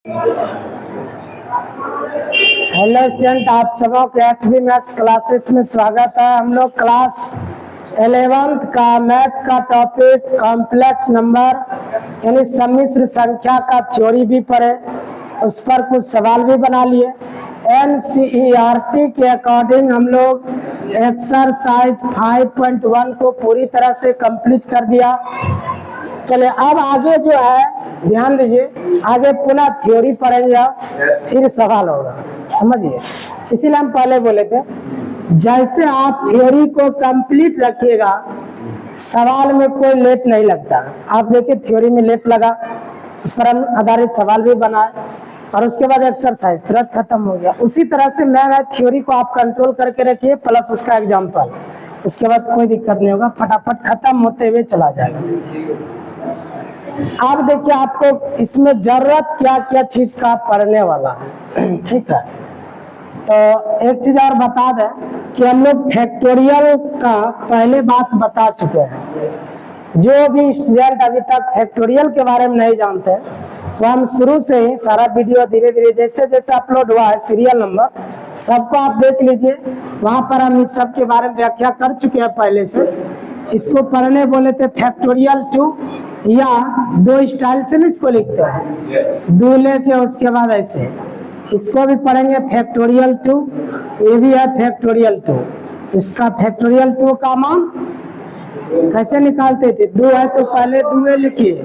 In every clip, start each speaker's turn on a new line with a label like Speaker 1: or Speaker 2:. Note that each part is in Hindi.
Speaker 1: हेलो स्टूडेंट, आप सबों के एचबी मैथ्स क्लासेस में स्वागत है। हम लोग क्लास 11th का मैथ का टॉपिक कॉम्प्लेक्स नंबर यानी सम्मिश्र संख्या का थ्योरी भी पढ़े, उस पर कुछ सवाल भी बना लिए। एनसीईआरटी के अकॉर्डिंग हम लोग एक्सरसाइज 5.1 को पूरी तरह से कंप्लीट कर दिया। चलिए अब आगे जो है ध्यान दीजिए, आगे पुनः थ्योरी पढ़ेंगे, फिर सवाल होगा, समझिए। इसीलिए हम पहले बोले थे जैसे आप थ्योरी को कंप्लीट रखिएगा सवाल में कोई लेट नहीं लगता। आप देखिए थ्योरी में लेट लगा, उस पर हम आधारित सवाल भी बनाए और उसके बाद एक्सरसाइज तुरंत खत्म हो गया। उसी तरह से मैं थ्योरी को आप कंट्रोल करके रखिए प्लस उसका एग्जाम्पल, उसके बाद कोई दिक्कत नहीं होगा, फटाफट खत्म होते हुए चला जाएगा। अब देखिए आपको इसमें जरूरत क्या क्या चीज का पढ़ने वाला है, ठीक है। तो एक चीज और बता दें कि हम लोग फैक्टोरियल का पहले बात बता चुके हैं। जो भी स्टूडेंट अभी तक फैक्टोरियल के बारे में नहीं जानते वो हम शुरू से ही सारा वीडियो धीरे धीरे जैसे जैसे अपलोड हुआ है सीरियल नंबर सबको आप देख लीजिए, वहां पर हम इस सब के बारे में व्याख्या कर चुके हैं पहले से। इसको पढ़ने बोले थे फैक्टोरियल 2 या दो स्टाइल से भी इसको लिखते हैं, दो लेके उसके बाद ऐसे इसको भी पढ़ेंगे फैक्टोरियल 2। ये भी है फैक्टोरियल 2। इसका फैक्टोरियल 2 का मान कैसे निकालते थे? 2 है तो पहले 2 लिखिए,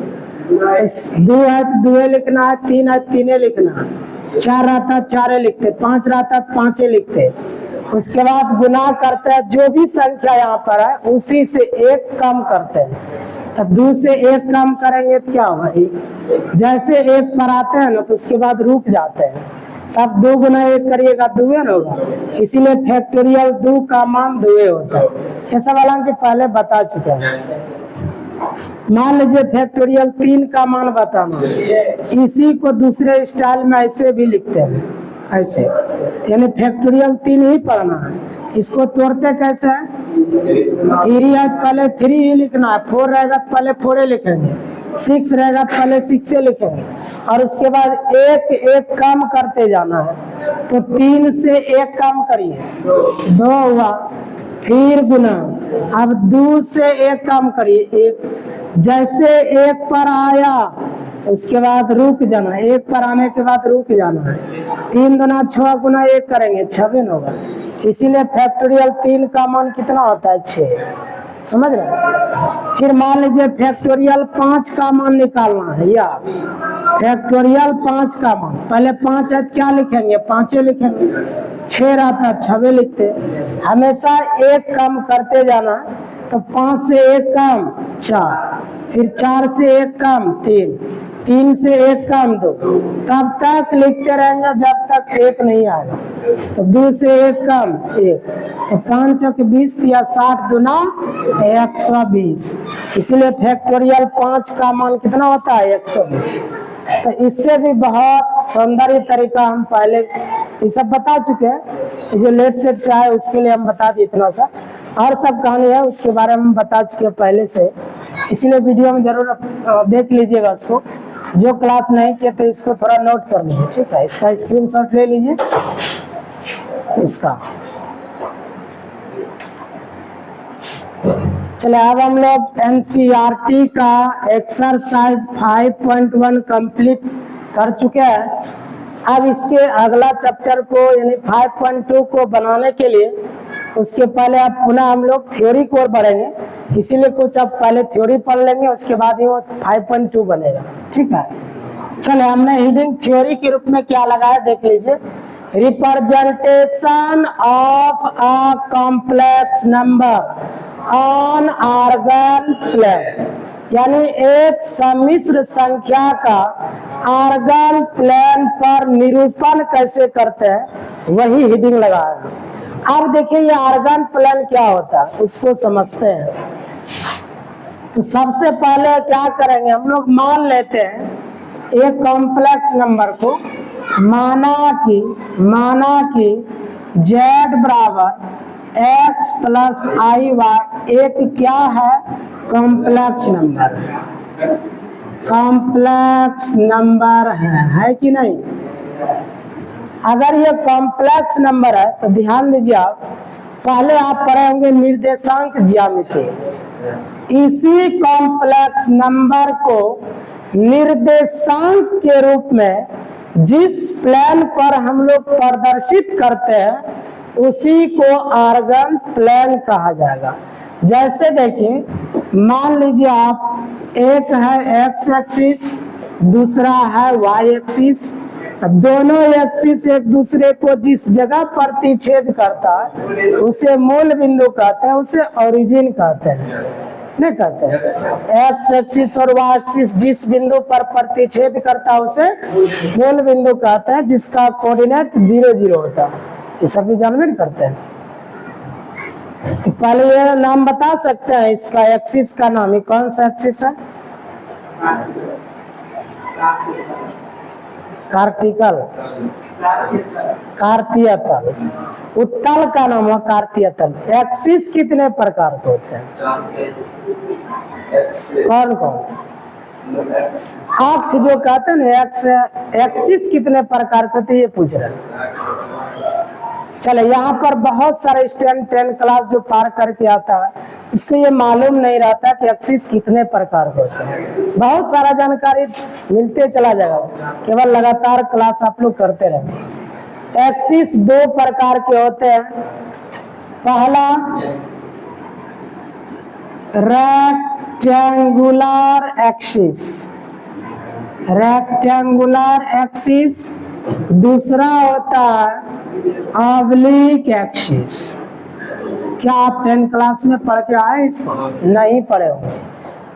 Speaker 1: 2 है तो 2 लिखना है, 3 है 3 लिखना, 4 रहता 4 लिखते, 5 रहता 5 लिखते। उसके बाद गुना करते हैं, जो भी संख्या यहाँ पर है उसी से एक कम करते हैं। तब 2 से 1 कम करेंगे तो क्या होगा? 1। जैसे 1 पर आते हैं ना तो उसके बाद रुक जाते हैं, तब 2 गुना 1 करिएगा 2 होगा, इसीलिए फैक्टोरियल 2 का मान 2 होता है। ये सब हालांकि पहले बता चुके हैं। मान लीजिए फैक्टोरियल 3 का मान बताना, इसी को दूसरे स्टाइल में ऐसे भी लिखते हैं, ऐसे, यानी फैक्टोरियल 3 ही पढ़ना है। इसको तोड़ते कैसे है? 3 है पहले 3 ही लिखना है, 4 रहेगा पहले 4 लिखेंगे, 6 रहेगा पहले 6 लिखेंगे और उसके बाद एक कम करते जाना है। तो 3 से 1 कम करिए, 2 हुआ, फिर गुना, अब 2 से 1 कम करिए, 1। जैसे 1 पर आया उसके बाद रुक जाना, 1 पर आने के बाद रुक जाना है। 3 गुना 6 गुना 1 करेंगे 6 होगा, इसीलिए फैक्टोरियल 3 का मान कितना होता है? 6। समझ रहे? फिर मान लीजिए फैक्टोरियल 5 का मान निकालना है, या फैक्टोरियल 5 का मान, पहले 5 है क्या लिखेंगे? 5 लिखेंगे, 6 रहता 6 लिखते। हमेशा 1 कम करते जाना, तो 5 से 1 कम 4, फिर 4 से 1 कम 3, 3 से 1 कम 2, तब तक लिखते रहेंगे जब तक 1 नहीं आएगा। तो 2 से 1 कम 1, तो 5 और 20 या 60 दुना 120, इसलिए फैक्टोरियल 5 का मान कितना होता है? 120। तो इससे भी बहुत सौंदर्य तरीका हम पहले ये सब बता चुके हैं। जो लेट सेट से आए उसके लिए हम बता दिए इतना सा, और सब कहानी है उसके बारे में बता चुके हैं पहले से, इसलिए वीडियो में जरूर देख लीजिएगा उसको। जो क्लास नहीं किए तो इसको थोड़ा नोट कर लीजिए, ठीक है। इसका स्क्रीनशॉट ले लीजिए इसका। चले अब हम लोग एनसीईआरटी का एक्सरसाइज 5.1 कंप्लीट कर चुके हैं। अब इसके अगला चैप्टर को यानी 5.2 को बनाने के लिए उसके पहले अब पुनः हम लोग थ्योरी को बढ़ेंगे, इसीलिए कुछ अब पहले थ्योरी पढ़ लेंगे, उसके बाद ही वो 5.2 बनेगा, ठीक है। चले हमने हीडिंग थ्योरी के रूप में क्या लगाया देख लीजिए। Representation of a complex number on Argand plane, यानी एक सम्मिश्र संख्या का आर्गन प्लेन पर निरूपण कैसे करते हैं वही हीडिंग लगाया। अब देखिए ये आर्गन प्लेन क्या होता है उसको समझते हैं। तो सबसे पहले क्या करेंगे, हम लोग मान लेते हैं एक कॉम्प्लेक्स नंबर को, माना कि z बराबर x प्लस आई वाई एक क्या है? Complex number. कॉम्प्लेक्स नंबर है कि नहीं? अगर ये कॉम्प्लेक्स नंबर है तो ध्यान दीजिए आप, पहले आप पढ़े होंगे निर्देशांक ज्यामिति। इसी कॉम्प्लेक्स नंबर को निर्देशांक के रूप में जिस प्लेन पर हम लोग प्रदर्शित करते हैं उसी को आर्गन प्लेन कहा जाएगा। जैसे देखिए, मान लीजिए आप, एक है एक्स एक्सिस, दूसरा है वाई एक्सिस। दोनों एक्सिस एक दूसरे को जिस जगह प्रतिच्छेद करता है उसे मूल बिंदु कहते हैं, उसे ओरिजिन कहते हैं, नहीं कहते हैं। एक्स एक्सिस और वाई एक्सिस जिस बिंदु पर प्रतिच्छेद करता है उसे मूल बिंदु कहते हैं, जिसका कोऑर्डिनेट 0 0 होता है। ये सभी जानवर करते हैं। तो पहले ये नाम बता सकते हैं इसका, एक्सिस का नाम, ये कौन सा एक्सिस है? कार्टिकल, कार्तीय तल। उत्तल का नाम है कार्तीय तल। एक्सिस कितने प्रकार के होते हैं? कौन कौन? अक्ष जो कहते हैं ना, एक्स एक्सिस कितने प्रकार के होते हैं ये पूछ रहे हैं। चले, यहाँ पर बहुत सारे स्टूडेंट 10 क्लास जो पार करके आता है उसको ये मालूम नहीं रहता कि एक्सिस कितने प्रकार के होते हैं। बहुत सारा जानकारी मिलते चला जाएगा, केवल लगातार क्लास आप लोग करते रहे। एक्सिस 2 प्रकार के होते हैं। पहला रेक्टेंगुलर एक्सिस, रेक्टेंगुलर एक्सिस। दूसरा होता है ऑब्लिक एक्सिस। क्या आप 10 क्लास में पढ़ के आए इसको? नहीं पढ़े होंगे।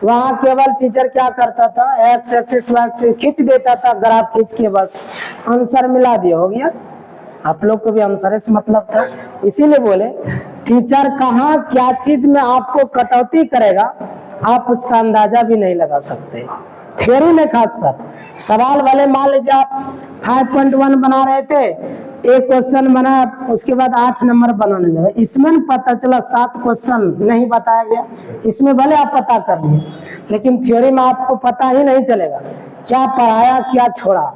Speaker 1: वहाँ केवल टीचर क्या करता था, एक्स एक्सिस वाई एक्सिस खींच देता था, ग्राफ खींच के बस आंसर मिला दिया, हो गया। आप लोग को भी आंसर से मतलब था, इसीलिए बोले टीचर कहाँ क्या चीज में आपको कटौती करेगा आप उसका अंदाजा भी नहीं लगा सकते। थ्योरी में खासकर सवाल वाले, मान लीजिए आप 5.1 बना रहे थे, एक क्वेश्चन बना, उसके बाद 8 नंबर बनाने लगे, इसमें पता चला 7 क्वेश्चन नहीं बताया गया। इसमें भले आप पता कर लिए, लेकिन थ्योरी में आपको पता ही नहीं चलेगा क्या पढ़ाया क्या छोड़ा।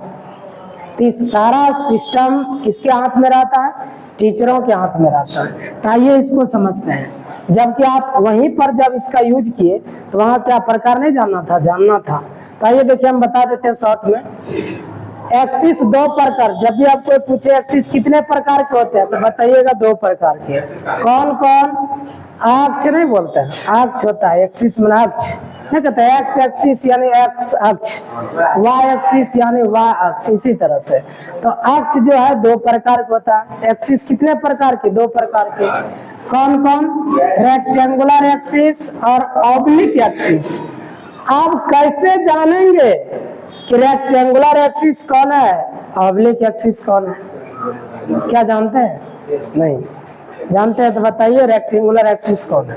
Speaker 1: तो सारा सिस्टम किसके हाथ में रहता है? टीचरों के हाथ में रहता है। तो आइए इसको समझते हैं। जबकि आप वहीं पर जब इसका यूज किए तो वहाँ क्या प्रकार नहीं जानना था, जानना था। तो आइए देखिए, हम बता देते हैं शॉर्ट में। एक्सिस 2 प्रकार, जब भी आपको पूछे एक्सिस कितने प्रकार के होते हैं तो बताइएगा 2 प्रकार के। कौन कौन? अक्ष नहीं बोलते हैं, अक्ष होता है, एक्सिस माने अक्ष नहीं कहते। एक्स एक्सिस यानी एक्स अक्ष, वाई एक्सिस यानी वाई अक्ष, इसी तरह से। तो अक्ष जो है 2 प्रकार का होता है। एक्सिस कितने प्रकार के? 2 प्रकार के। कौन कौन? रेक्टेंगुलर एक्सिस और ऑब्लिक एक्सिस। आप कैसे जानेंगे कि रेक्टेंगुलर एक्सिस कौन है, ऑब्लिक एक्सिस कौन है? क्या जानते हैं? नहीं जानते हैं तो बताइए रेक्टेंगुलर एक्सिस कौन है।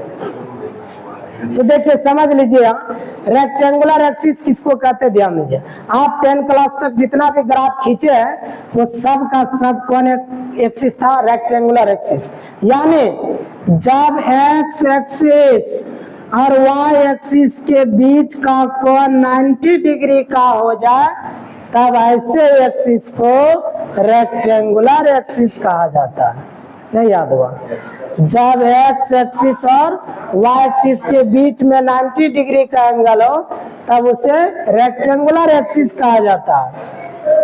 Speaker 1: तो देखिए समझ लीजिए, रेक्टेंगुलर एक्सिस किसको कहते हैं ध्यान दीजिए। आप 10 क्लास तक जितना भी ग्राफ खींचे हैं वो सब का सब कौन एक्सिस था? Rectangular axis. यानी जब एक्स एक्सिस और वाई एक्सिस के बीच का कोण 90 डिग्री का हो जाए तब ऐसे एक्सिस को रेक्टेंगुलर एक्सिस कहा जाता है। नहीं याद हुआ? जब एक्स एक्सिस और वाई एक्सिस के बीच में 90 डिग्री का एंगल हो तब उसे रेक्टेंगुलर एक्सिस कहा जाता है।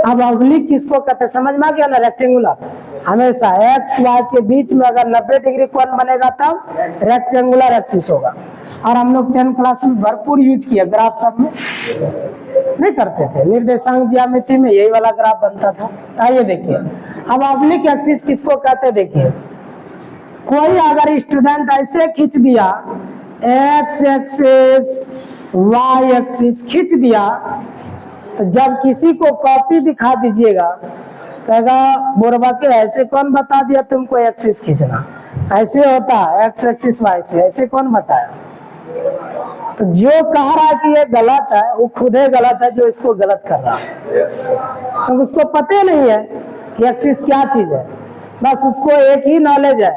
Speaker 1: अब ऑब्लिक किसको कहते हैं समझ में आ गया ना? रेक्टेंगुलर हमेशा एक्स वाई के बीच में अगर 90 डिग्री कोण बनेगा तब रेक्टेंगुलर एक्सिस होगा। और हम लोग 10 क्लास में भरपूर यूज किया, ग्राफ सब में नहीं करते थे। निर्देशांक ज्यामिति में यही वाला ग्राफ बनता था। आइए देखिए, अब ऑब्लिक एक्सिस किसको कहते हैं। देखिए, कोई अगर स्टूडेंट ऐसे खींच दिया, एक्स एक्सिस वाई एक्सिस खींच दिया, तो जब किसी को कॉपी दिखा दीजिएगा कहेगा बोरबा के ऐसे कौन बता दिया तुमको एक्सिस खींचना, ऐसे होता है एक्स एक्सिस वाई से, ऐसे कौन बताया। तो जो कह रहा है कि ये गलत है वो खुद ही गलत है जो इसको गलत कर रहा है। तो उसको पता नहीं है कि एक्सिस क्या चीज है, बस उसको एक ही नॉलेज है,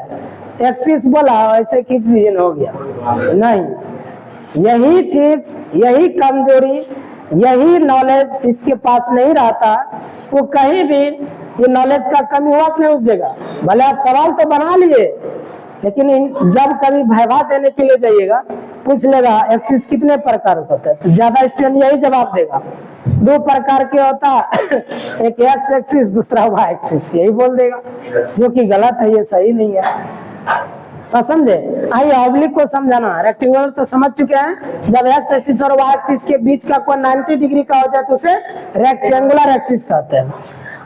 Speaker 1: एक्सिस बोला ऐसे खींच दीजिए हो गया। नहीं, यही चीज, यही कमजोरी यही नॉलेज जिसके पास नहीं रहता वो कहीं भी ये नॉलेज का कमी हुआ कि नहीं उस जगह। भले आप सवाल तो बना लिए, लेकिन जब कभी विभा देने के लिए जाइएगा पूछ लेगा एक्सिस कितने प्रकार का होता है, तो ज्यादा स्टूडेंट यही जवाब देगा, 2 प्रकार के होता एक एक्स एक्सिस दूसरा वाई एक्सिस, यही बोल देगा, जो कि गलत है, ये सही नहीं है। समझे? आइए ऑब्लिक को समझाना। रेक्टेंगुलर तो समझ चुके हैं, जब एक्स एक्सिस और वाई एक्सिस के बीच का कोई 90 डिग्री का हो जाए तो उसे रेक्टेंगुलर एक्सिस कहते हैं।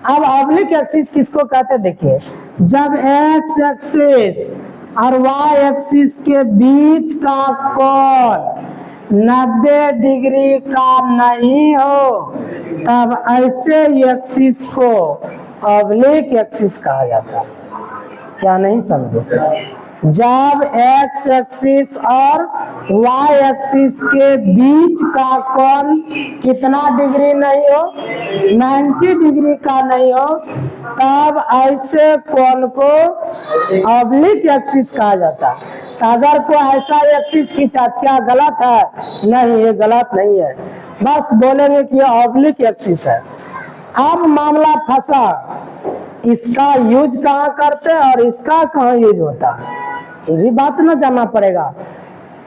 Speaker 1: अब ऑब्लिक एक्सिस किसको कहते हैं? देखिए, जब एक्स एक्सिस और वाई एक्सिस के बीच का कोण 90 डिग्री का नहीं हो तब ऐसे एक्सिस को ऑब्लिक एक्सिस कहा जाता है। क्या नहीं समझे? जब एक्स एक्सिस और वाई एक्सिस के बीच का कोण कितना डिग्री नहीं हो, 90 डिग्री का नहीं हो, तब ऐसे कोण को ऑब्लिक एक्सिस कहा जाता है। तो अगर कोई ऐसा एक्सिस खींचा, क्या गलत है? नहीं, ये गलत नहीं है, बस बोलेंगे कि ये ऑब्लिक एक्सिस है। अब मामला फंसा, इसका यूज कहाँ करते हैं और इसका कहाँ यूज होता है, ये भी बात ना जानना पड़ेगा।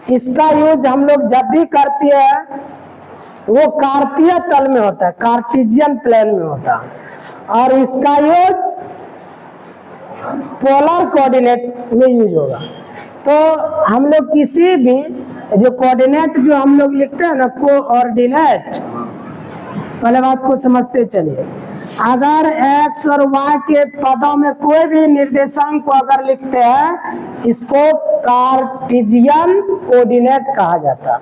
Speaker 1: इसका यूज हम लोग जब भी करते हैं वो कार्तीय तल में होता है, कार्टेशियन प्लेन में होता है, और इसका यूज पोलर कोऑर्डिनेट में यूज होगा। तो हम लोग किसी भी जो कोऑर्डिनेट जो हम लोग लिखते हैं ना, कोऑर्डिनेट, पहले बात को समझते चलिए। अगर x और y के पदों में कोई भी निर्देशांक को अगर लिखते हैं, इसको कार्टेशियन कोऑर्डिनेट कहा जाता है।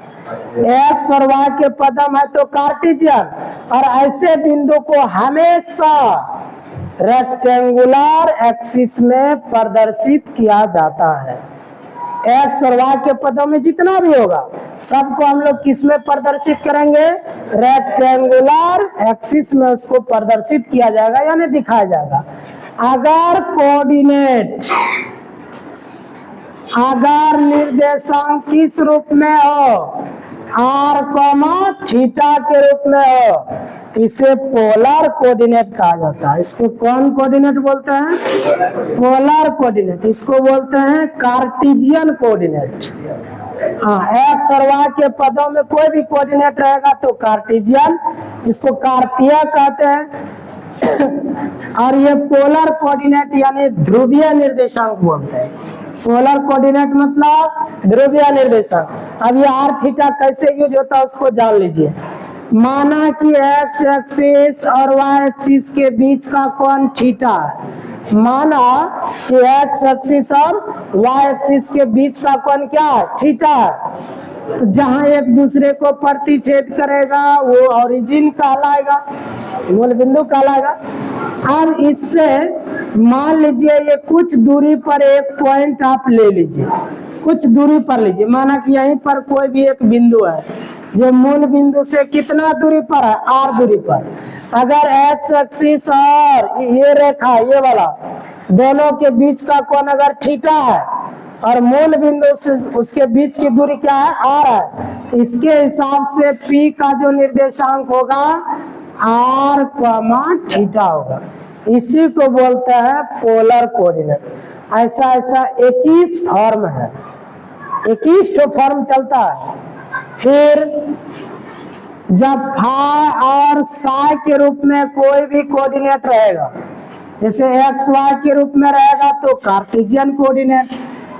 Speaker 1: x और y के पदों में तो कार्टेशियन, और ऐसे बिंदु को हमेशा रेक्टेंगुलर एक्सिस में प्रदर्शित किया जाता है। एक्स और वाई के पदों में जितना भी होगा सबको हम लोग किस में प्रदर्शित करेंगे? रेक्टेंगुलर एक्सिस में उसको प्रदर्शित किया जाएगा, यानी दिखाया जाएगा। अगर कोऑर्डिनेट, अगर निर्देशांक किस रूप में हो, आर कॉमा थीटा के रूप में हो, इसे पोलर कोऑर्डिनेट कहा जाता है। इसको कौन कोऑर्डिनेट बोलते हैं? Polar coordinate. इसको बोलते हैं कार्टेशियन कोऑर्डिनेट। हाँ, एक्स और वाई के पदों में कोई भी कोऑर्डिनेट रहेगा तो कार्टेशियन, जिसको कार्तीय कहते हैं। और ये पोलर कोऑर्डिनेट यानी ध्रुवीय निर्देशांक बोलते हैं। पोलर कोऑर्डिनेट मतलब ध्रुवीय निर्देशांक। अब ये आर थीटा कैसे यूज होता है उसको जान लीजिए। माना कि एक्स एक्सिस और वाई एक्सिस के बीच का कोण थीटा है। माना कि एक्स एक्सिस और वाई एक्सिस के बीच का कोण क्या है? थीटा है। तो जहां एक दूसरे को प्रतिच्छेद करेगा वो ओरिजिन कहलाएगा, मूल बिंदु कहलाएगा। अब इससे मान लीजिए ये कुछ दूरी पर एक पॉइंट आप ले लीजिए, कुछ दूरी पर लीजिए। माना कि यहीं पर कोई भी एक बिंदु है जो मूल बिंदु से कितना दूरी पर है? आर दूरी पर। अगर एक्स एक्सिस और ये रेखा, ये वाला, दोनों के बीच का कोण अगर थीटा है और मूल बिंदु से उसके बीच की दूरी क्या है? आर है। इसके हिसाब से पी का जो निर्देशांक होगा आर कॉमा थीटा होगा। इसी को बोलते हैं पोलर कोऑर्डिनेट। ऐसा 21 फॉर्म है, 21 तो फॉर्म चलता है। फिर जब फाई और साई के रूप में कोई भी कोऑर्डिनेट रहेगा, जैसे एक्स वाई के रूप में रहेगा तो कार्टेशियन कोऑर्डिनेट,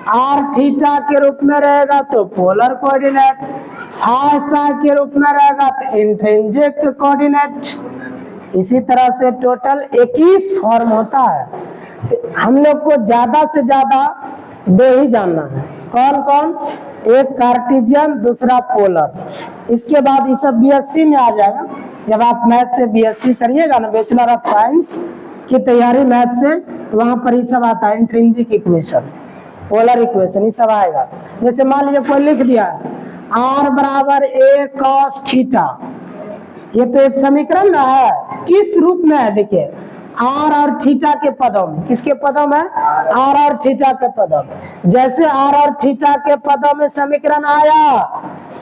Speaker 1: आर थीटा के रूप में रहेगा तो पोलर कोऑर्डिनेट, फाई साई के रूप में रहेगा तो इंट्रिंसिक कोऑर्डिनेट। इसी तरह से टोटल 21 फॉर्म होता है। हम लोग को ज्यादा से ज्यादा 2 ही जानना है। कौन कौन? एक कार्टेशियन, दूसरा पोलर। इसके बाद ये सब बीएससी में आ जाएगा। जब आप मैथ से बीएससी करिएगा ना, बैचलर ऑफ साइंस की तैयारी मैथ से, तो वहां पर ये सब आता है, इंट्रिंसिक इक्वेशन, पोलर इक्वेशन, ये सब आएगा। जैसे मान लीजिए कोई लिख दिया आर बराबर ए कॉस थीटा, ये तो एक समीकरण ना है, किस रूप में है? देखिए आर और थीटा के पदों में। किसके पदों में? आर और थीटा के पदों में। जैसे आर और थीटा के पदों में समीकरण आया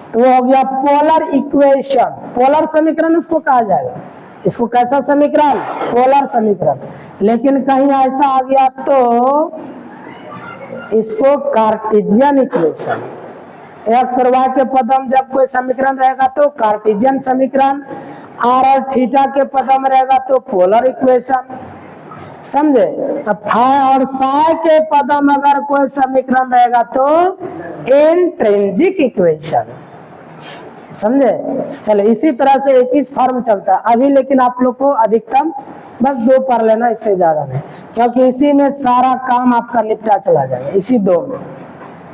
Speaker 1: तो वो हो गया पोलर इक्वेशन। पोलर समीकरण इसको कहा जाएगा। इसको कैसा समीकरण? पोलर समीकरण। लेकिन कहीं ऐसा आ गया तो इसको कार्टेशियन इक्वेशन। एक्स और वाई के पद में जब कोई समीकरण रहेगा तो कार्टेशियन समीकरण, आर और थीटा के पद में रहेगा तो पोलर इक्वेशन। समझे? अब फाई और साई के पद में अगर कोई समीकरण रहेगा तो इंट्रिंसिक इक्वेशन। समझे? चलो इसी तरह से 21 फॉर्म चलता है अभी, लेकिन आप लोग को अधिकतम बस 2 पढ़ लेना, इससे ज्यादा नहीं, क्योंकि इसी में सारा काम आपका निपटा चला जाएगा, इसी 2 में।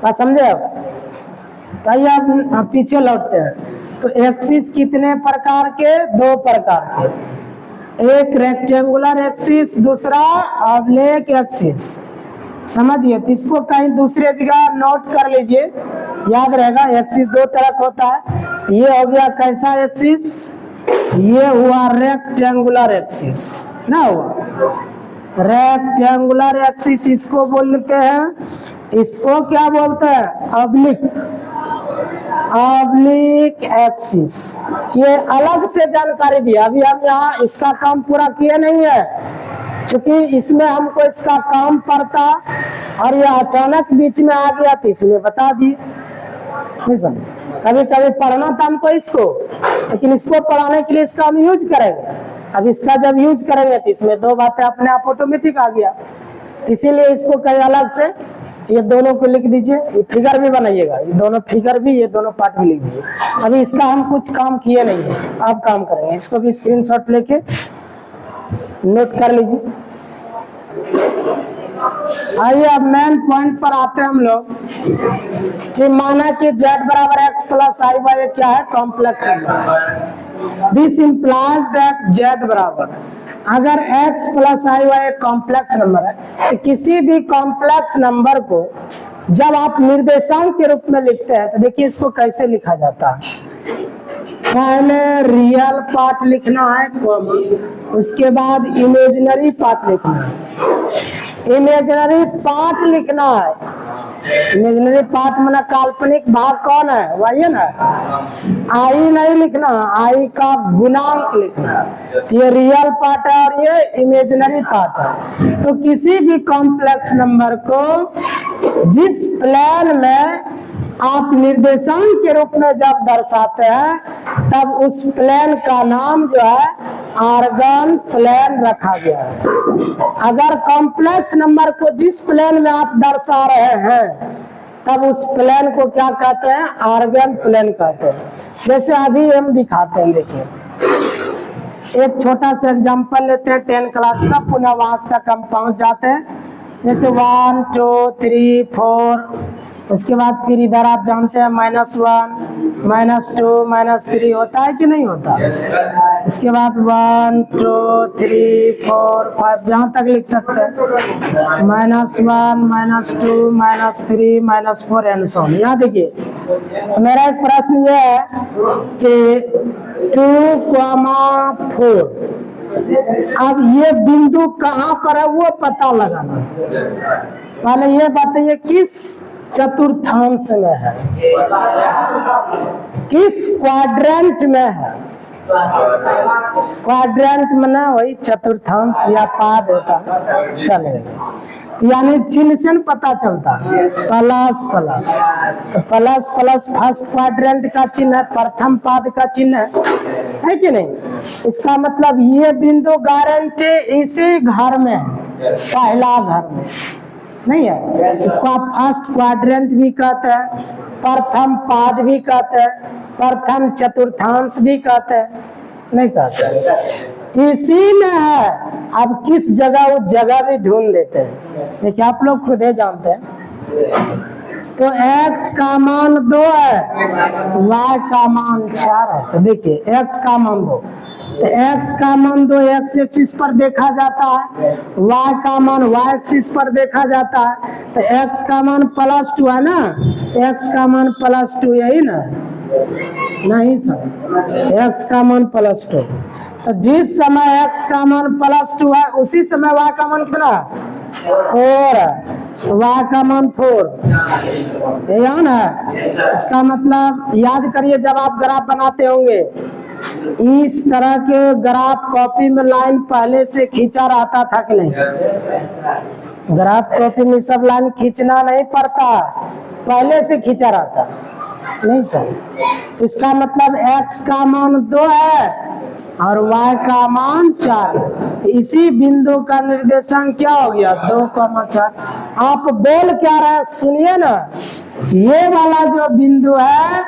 Speaker 1: बात समझे? अब आइए आप पीछे लौटते हैं। तो एक्सिस कितने प्रकार के? 2 प्रकार के, एक रेक्टेंगुलर एक्सिस, दूसरा ऑब्लिक एक्सिस। समझिए, तो इसको कहीं दूसरे जगह नोट कर लीजिए, याद रहेगा। एक्सिस 2 तरह का होता है। ये हो गया कैसा एक्सिस? ये हुआ रेक्टेंगुलर एक्सिस ना, हुआ रेक्टेंगुलर एक्सिस। इसको बोलते हैं, इसको क्या बोलते हैं? Oblique, oblique axis. ये अलग से जानकारी दिया, अभी हम यहाँ इसका काम पूरा किए नहीं है, क्योंकि इसमें हमको इसका काम पड़ता और ये अचानक बीच में आ गया तो इसलिए बता दिए। कभी कभी पढ़ना था हमको इसको, लेकिन इसको पढ़ाने के लिए इसका हम यूज करेंगे। अब इसका जब यूज करेंगे तो इसमें 2 बातें अपने आप ऑटोमेटिक आ गया, इसीलिए इसको कहीं अलग से ये दोनों को लिख दीजिए। ये फिगर भी बनाइएगा, ये दोनों फिगर भी, ये दोनों पार्ट भी लिख दीजिए। अभी इसका हम कुछ काम किए नहीं है, आप काम करेंगे। इसको भी स्क्रीनशॉट लेके नोट कर लीजिए। आइए अब मेन पॉइंट पर आते हैं हम लोग कि माना कि z बराबर x प्लस आई वाई क्या है? Complex number. This implies that z बराबर, अगर x प्लस आई वाई एक कॉम्प्लेक्स नंबर है तो किसी भी कॉम्प्लेक्स नंबर को जब आप निर्देशांक के रूप में लिखते हैं तो देखिए इसको कैसे लिखा जाता है। पहले रियल पार्ट लिखना है कॉमन, उसके बाद इमेजिनरी पार्ट लिखना है। इमेजिनरी पार्ट लिखना है। इमेजिनरी पार्ट माना काल्पनिक भाग कौन है? वाई है ना। आई नहीं लिखना, आई का गुणांक लिखना है। ये रियल पार्ट है और ये इमेजिनरी पार्ट है। तो किसी भी कॉम्प्लेक्स नंबर को जिस प्लेन में आप निर्देशांक के रूप में जब दर्शाते हैं तब उस प्लेन का नाम जो है आर्गन प्लेन रखा गया है। अगर कॉम्प्लेक्स नंबर को जिस प्लेन में आप दर्शा रहे हैं तब उस प्लेन को क्या कहते हैं? आर्गन प्लेन कहते हैं। जैसे अभी हम दिखाते हैं, देखिए एक छोटा सा एग्जांपल लेते हैं 10 क्लास का, पुनः वहां तक हम पहुंच जाते हैं। जैसे 1 2 3 4, उसके बाद फिर इधर आप जानते हैं -1 -2 -3 होता है कि नहीं होता? इसके बाद 1 2 3 4 5 जहां तक लिख सकते हैं, -1 -2 -3 -4 एंड सो ऑन। यहाँ देखिए मेरा एक प्रश्न ये है कि 2, 4, अब ये बिंदु कहाँ पर है वो पता लगाना। पहले ये बताइए किस चतुर्थांश में है, किस क्वाड्रेंट में है? क्वाड्रेंट में ना वही चतुर्थांश या पाद होता है, चलेगा। यानी चिन्ह से पता चलता है प्लस प्लस, तो प्लस प्लस फर्स्ट क्वाड्रेंट का चिन्ह है, प्रथम पाद का चिन्ह है कि नहीं? इसका मतलब ये बिंदु गारंटी इसी घर में है, पहला घर में नहीं है। इसको आप फर्स्ट क्वाड्रेंट भी कहते हैं, प्रथम पाद भी कहते हैं, प्रथम चतुर्थांश भी कहते हैं, नहीं कहते? इसी में है। अब किस जगह, उस जगह भी ढूंढ लेते हैं। देखिए आप लोग खुद ही जानते हैं। तो x का मान 2 है, y का मान 4 है। तो देखिए x का मान 2, तो x का मान 2 x एक्सिस पर देखा जाता है, y का मान y एक्सिस पर देखा जाता है। तो x का मान +2 है ना, x का मान +2 यही ना, नहीं सर, x का मान +2। तो जिस समय x का मान +2 है उसी समय y का मान कितना 4 है। तो y का मान 4, याद है। इसका मतलब याद करिए, जब आप ग्राफ बनाते होंगे इस तरह के ग्राफ कॉपी में लाइन पहले से खींचा रहता था कि नहीं? ग्राफ कॉपी में सब लाइन खींचना नहीं पड़ता, पहले से खींचा रहता नहीं सर। इसका मतलब x का मान 2 है और y का मान 4 है। तो इसी बिंदु का निर्देशांक क्या हो गया? 2,4। आप बोल क्या रहे सुनिए ना, ये वाला जो बिंदु है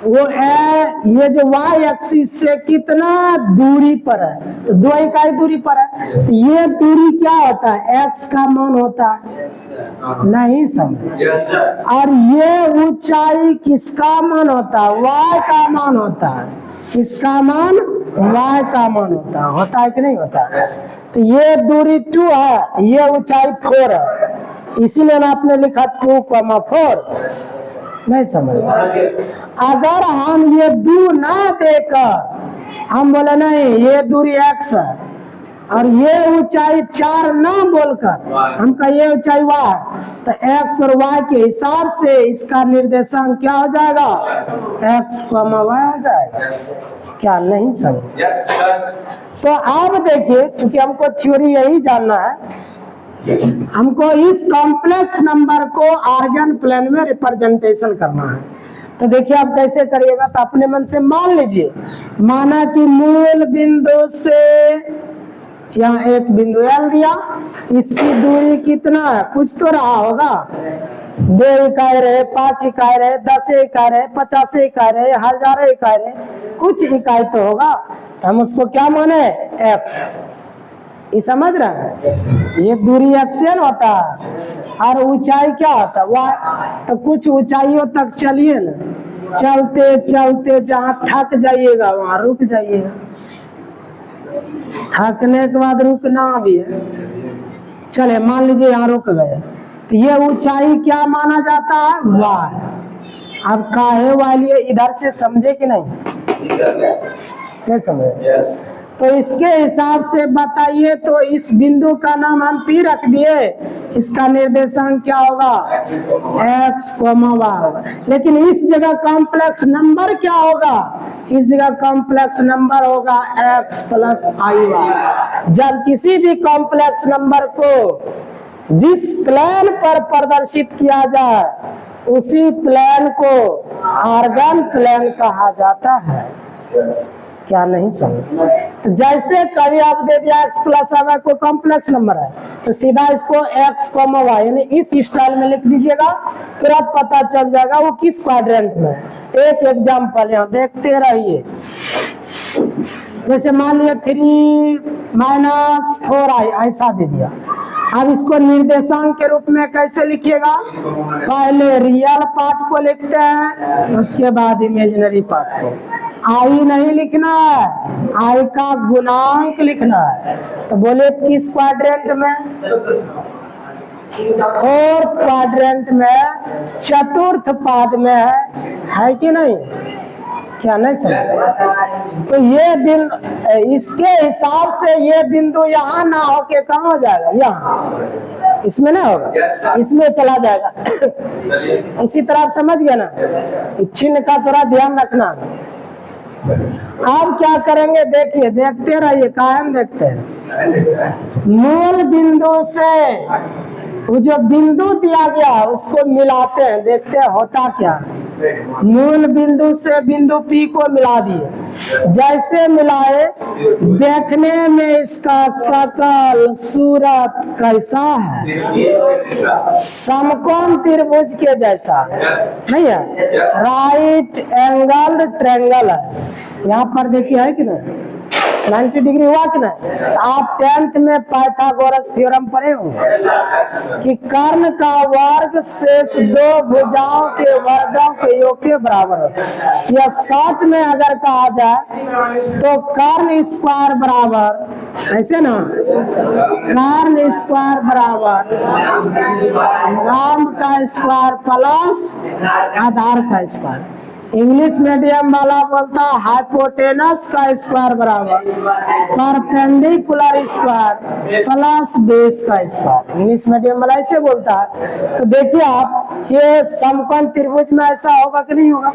Speaker 1: वो है ये जो y एक्सिस से कितना दूरी पर है? तो 2 इकाई दूरी पर है। तो ये दूरी क्या होता है? x का मान होता है, नहीं समझ। और ये ऊंचाई किसका मान होता है? y का मान होता है। किसका मान? y का मान होता है कि नहीं होता? तो ये दूरी 2 है, ये ऊंचाई 4 है, इसीलिए आपने लिखा 2,4। नहीं समझ। अगर हम ये 2 ना देकर हम बोले नहीं ये दूरी x है और ये ऊंचाई 4 ना बोलकर हम कहे ये ऊंचाई y, तो x और y के हिसाब से इसका निर्देशांक क्या हो जाएगा? x, y हो जाएगा। क्या नहीं समझ? तो आप देखिए, क्योंकि हमको थ्योरी यही जानना है, हमको इस कॉम्प्लेक्स नंबर को आर्गन प्लेन में रिप्रेजेंटेशन करना है। तो देखिए आप कैसे करिएगा, तो अपने मन से मान लीजिए, माना कि मूल बिंदु से यहाँ एक बिंदु L दिया, इसकी दूरी कितना है? कुछ तो रहा होगा, 2 इकाई रहे, 5 इकाई रहे, 10 इकाई रहे, 50 इकाई रहे, 1000 इकाई रहे, कुछ इकाई तो होगा। तो हम उसको क्या माने? x। ये समझ रहे हैं? ये दूरी x होता है और ऊंचाई क्या होता है? y। तो कुछ ऊंचाइयों तक चलिए ना, चलते चलते जहाँ थक जाइएगा वहां रुक जाइएगा। थकने के बाद रुकना भी है। चले मान लीजिए यहाँ रुक गए, तो ये ऊंचाई क्या माना जाता है? y। अब काहे वाली इधर से समझे कि नहीं? नहीं समझे? तो इसके हिसाब से बताइए, तो इस बिंदु का नाम हम P रख दिए, इसका निर्देशांक क्या होगा? x, y होगा। लेकिन इस जगह कॉम्प्लेक्स नंबर क्या होगा? इस जगह कॉम्प्लेक्स नंबर होगा x + iy। जब किसी भी कॉम्प्लेक्स नंबर को जिस प्लेन पर प्रदर्शित किया जाए उसी प्लेन को आर्गन प्लेन कहा जाता है। क्या नहीं समझ? तो जैसे कभी आप दे दिया x + iy को कॉम्प्लेक्स नंबर है, तो सीधा इसको x, y यानी इस स्टाइल में लिख दीजिएगा, तुरंत पता चल जाएगा वो किस क्वाड्रेंट में। एक एग्जांपल यहाँ देखते रहिए, जैसे मान लिया 3 - 4i ऐसा दे दिया। अब इसको निर्देशांक के रूप में कैसे लिखिएगा? पहले रियल पार्ट को लिखते हैं, उसके बाद इमेजिनरी पार्ट को। आई नहीं लिखना है, आई का गुणांक लिखना है। तो बोले किस क्वाड्रेंट में? 4th क्वाड्रेंट में, चतुर्थ पाद में है कि नहीं? क्या नहीं समझ? तो ये बिंदु, इसके हिसाब से ये बिंदु यहाँ ना होके कहाँ हो जाएगा? यहाँ, इसमें ना होगा, इसमें चला जाएगा। इसी तरह आप समझ गए ना? चिन्ह का थोड़ा ध्यान रखना। अब क्या करेंगे? देखिए, देखते रहिए, कायम देखते हैं। मूल बिंदु से वो जो बिंदु दिया गया उसको मिलाते हैं, देखते हैं होता क्या है। मूल बिंदु से बिंदु P को मिला दिए, जैसे मिलाए देखने में इसका शकल सूरत कैसा है? समकोण त्रिभुज के जैसा नहीं है, राइट एंगल ट्रायंगल है। यहाँ पर देखिए है कि नहीं 90 डिग्री हुआ कि नहीं? आप 10th में पाइथागोरस थ्योरम पढ़े होंगे कि कर्ण का वर्ग शेष 2 भुजाओं के वर्गों के योग के बराबर होता है। या शॉर्ट में अगर कहा जाए तो कर्ण स्क्वायर बराबर, ऐसे ना, कर्ण स्क्वायर बराबर नाम का स्क्वायर प्लस आधार का स्क्वायर। इंग्लिश मीडियम वाला बोलता है हाइपोटेनस का स्क्वायर बराबर परपेंडिकुलर स्क्वायर प्लस बेस का स्क्वायर। इंग्लिश मीडियम वाला ऐसे बोलता है। तो देखिए आप, ये समकोण त्रिभुज में ऐसा होगा कि नहीं होगा?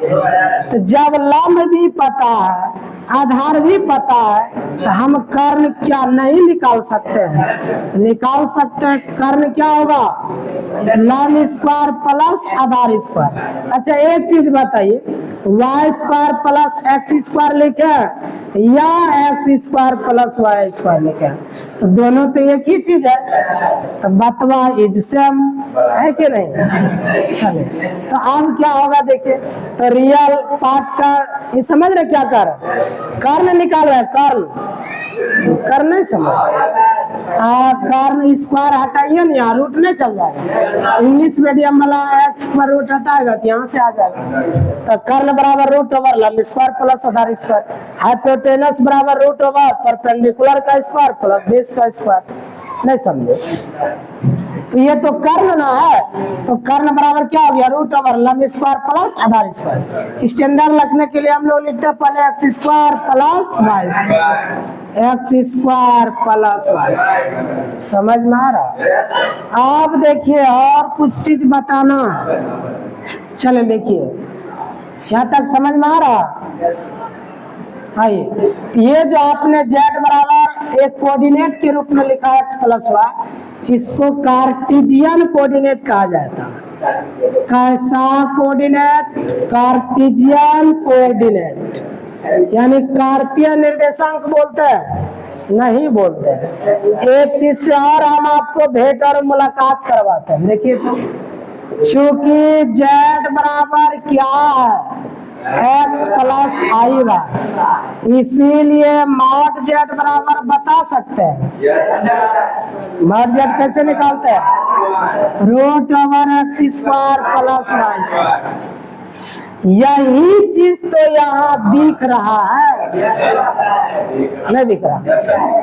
Speaker 1: तो जब लंब भी पता है, आधार भी पता है, तो हम कर्ण क्या नहीं निकाल सकते हैं? निकाल सकते हैं। कर्ण क्या होगा? लंब स्क्वायर प्लस आधार स्क्वायर। अच्छा एक चीज बताइए, Y square plus X square लिखे या X square plus Y square लिखे? तो दोनों तो एक ही चीज है, तो बतवा इज सेम है कि नहीं? चलिए, तो अब क्या होगा देखिए। तो रियल पार्ट का ये समझ रहे क्या कर रहे? कर्ण निकाल रहे, कर्ण नहीं समझ। कर्ण स्क्वायर हटाइए ना, यहाँ रूट नहीं चल जाएगा। इंग्लिश मीडियम वाला एक्स पर रूट हटाएगा तो यहाँ से आ जाएगा। तो कर्ण बराबर रूट ओवर लंब स्क्वायर प्लस आधार स्क्वायर, हाइपोटेनस बराबर रूट ओवर परपेंडिकुलर का स्क्वायर प्लस बेस का स्क्वायर। नहीं समझे? तो ये तो कर्ण ना है, तो कर्ण बराबर क्या हो गया? रूट ओवर लंब स्क्वायर प्लस आधार स्क्वायर। स्टैंडर्ड लिखने के लिए हम लोग लिखते हैं पहले X square plus Y square, X square plus Y square. समझ में आ रहा? आप देखिए और कुछ चीज बताना है। चले देखिए, यहाँ तक समझ में आ रहा? आइए, ये जो आपने z बराबर एक कोऑर्डिनेट के रूप में लिखा है x प्लस वाई, इसको कार्टेशियन कोऑर्डिनेट कहा जाता है। कैसा कोऑर्डिनेट? कार्टेशियन कोऑर्डिनेट, यानी कार्तीय निर्देशांक बोलते हैं? नहीं बोलते हैं। एक चीज से और हम आपको भेंट और मुलाकात करवाते हैं। देखिए तो, चूंकि z बराबर क्या है? x प्लस आई वाई, इसीलिए मॉड z बराबर बता सकते हैं। मॉड z कैसे निकालते हैं? Root over X square plus Y square. यही चीज तो यहाँ दिख रहा है, नहीं दिख रहा?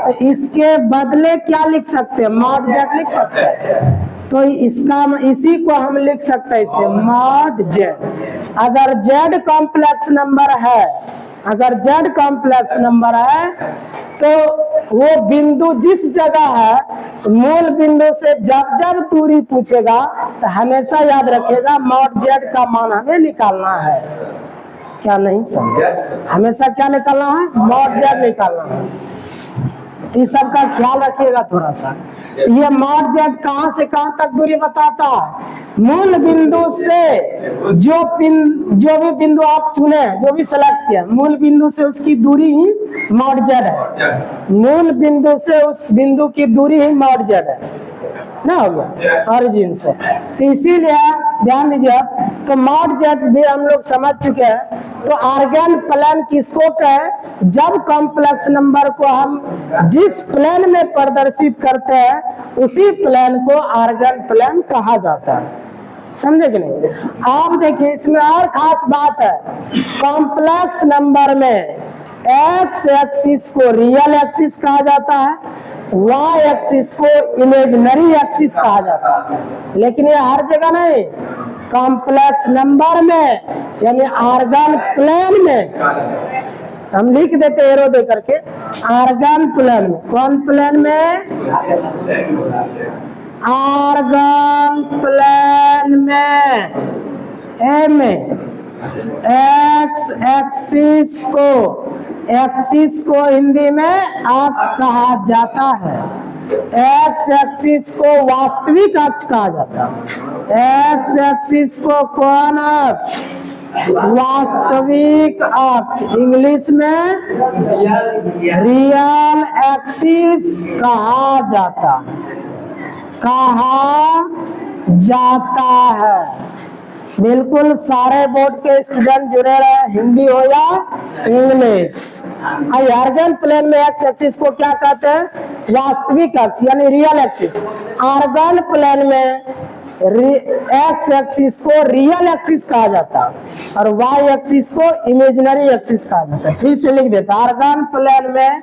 Speaker 1: तो इसके बदले क्या लिख सकते हैं? मॉड z लिख सकते हैं। तो इसका इसी को हम लिख सकते हैं इसे मॉड z। अगर z कॉम्प्लेक्स नंबर है, अगर z कॉम्प्लेक्स नंबर है, तो वो बिंदु जिस जगह है, मूल बिंदु से जब जब दूरी पूछेगा तो हमेशा याद रखिएगा मॉड z का मान हमें निकालना है। क्या नहीं समझे? हमेशा क्या निकालना है? मॉड z निकालना है। इस सब का ख्याल रखिएगा थोड़ा सा। ये मॉड z कहां से कहां तक दूरी बताता है? मूल बिंदु से जो भी बिंदु आप चुने, जो भी सेलेक्ट किया, मूल बिंदु से उसकी दूरी ही मॉड z है। मूल बिंदु से उस बिंदु की दूरी ही मॉड z है ना, हो गया ऑरिजिन से। तो इसीलिए ध्यान दीजिए। तो मॉड z भी हम लोग समझ चुके हैं। तो आर्गन प्लेन किसको कहे? जब कॉम्प्लेक्स नंबर को हम जिस प्लेन में प्रदर्शित करते हैं उसी प्लेन को आर्गन प्लेन कहा जाता है। समझे कि नहीं? आप देखिए, इसमें और खास बात है। कॉम्प्लेक्स नंबर में एक्स एक्सिस को रियल एक्सिस कहा जाता है, वाई एक्सिस को इमेजिनरी एक्सिस कहा जाता है। लेकिन ये हर जगह नहीं, कॉम्प्लेक्स नंबर में यानी आर्गन प्लेन में हम लिख देते एरो दे करके, आर्गन प्लेन में। कौन प्लेन में? आर्गन प्लेन में। ए में एक्स एक्सिस को हिंदी में अक्ष कहा जाता है। एक्स एक्सिस को वास्तविक अक्ष कहा जाता है। एक्स एक्सिस को कौन अक्ष? वास्तविक अक्ष, इंग्लिश में रियल एक्सिस कहा जाता है। बिल्कुल सारे बोर्ड के स्टूडेंट जुड़े रहे, हिंदी हो या इंग्लिश। आर्गन प्लेन में एक्स एक्सिस को क्या कहते हैं? वास्तविक अक्ष यानी रियल एक्सिस। आर्गन प्लेन में एक्स एक्सिस को रियल एक्सिस कहा जाता है और वाई एक्सिस को इमेजिनरी एक्सिस कहा जाता है। फिर से लिख देता, आर्गन प्लेन में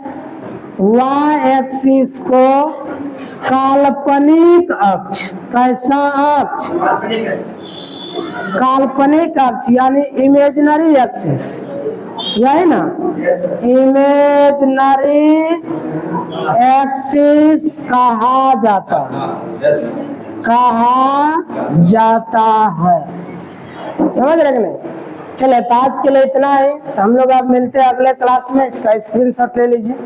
Speaker 1: वाई एक्सिस को काल्पनिक अक्ष। कैसा अक्ष? काल्पनिक अक्ष यानी इमेजिनरी एक्सिस, यही ना, इमेजिनरी एक्सिस कहा जाता है। समझ रहे कि नहीं? चले तो आज के लिए इतना ही, तो हम लोग अब मिलते हैं अगले क्लास में। इसका स्क्रीनशॉट ले लीजिए।